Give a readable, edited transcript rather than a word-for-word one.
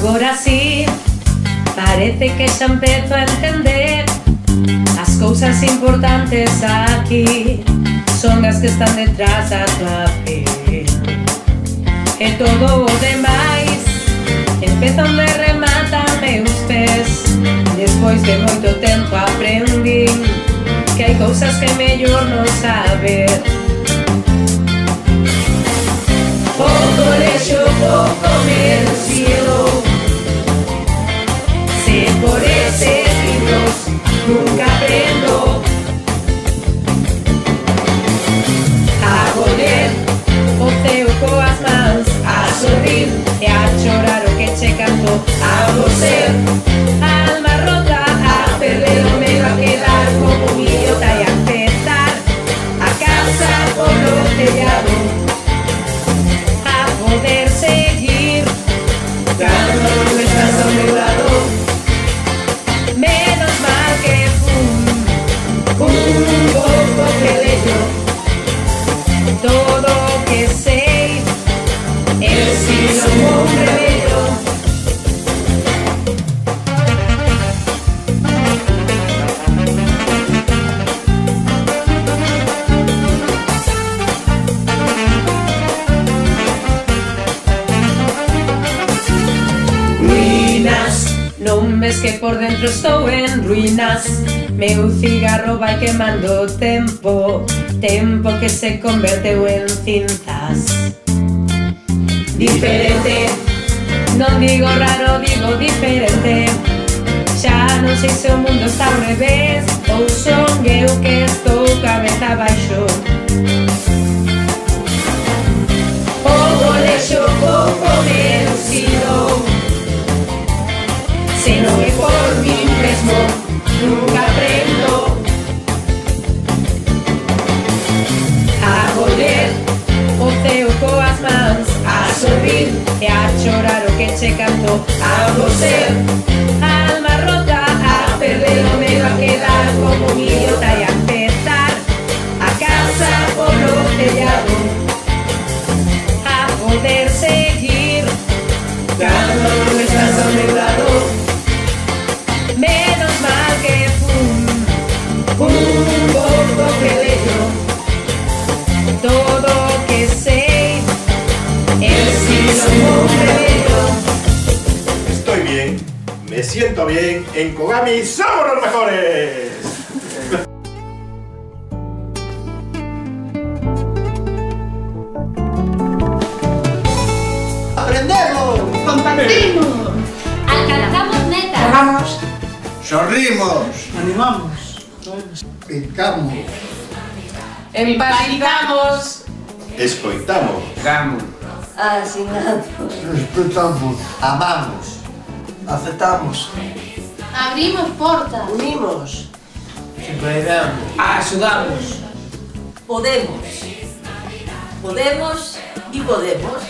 Agora sí, parece que xa empezo a entender. As cousas importantes aquí son as que están detrás da tua piel. E todo o demais empeza onde rematan meus pés. Despois de moito tempo aprendín que hai cousas que é mellor non saber. O colexo pouco me ensinou. Se por eses libros nunca aprendo a coller o ceo coas mans, a sorrir e a chorar o que che canto. A ser alma rota, a perder o medo, a quedar como un idiota e a empezar a casa polo tellado, a poder seguir cando non estás ao meu lado. Menos mal que un pouco que leyo todo o que sei, eu si non un remedio. Non ves que por dentro estou en ruínas. Meu cigarro vai quemando tempo, tempo que se converteu en cinzas. Diferente, non digo raro, digo diferente. Xa non sei se o mundo está ao revés ou son eu que estou cabeza abaixo. O colexo pouco me ensinou. Se non é por mí mesmo, nunca aprendo a coller o ceo coas mans, a sorrir e a chorar o que che canto. A ser alma rota, a perder o medo, a quedar como un idiota e a empezar a casa polo tellado, a poder seguir cando non estás ao meu lado. Menos mal que un pouco que leyo todo o que sei, eu si non un remedio. Estoy bien, me siento bien, en Kogami somos los mejores. ¡Aprendemos! ¡Compartimos! ¡Alcanzamos metas! ¡Vamos! ¡Sonrimos! Animamos. ¡Picamos! Empatizamos. Escoitamos. ¡Gamos! Asignamos. ¡Respetamos! ¡Amamos! Aceptamos. Abrimos portas. Unimos. Superamos. Axudamos. Podemos. Podemos y podemos.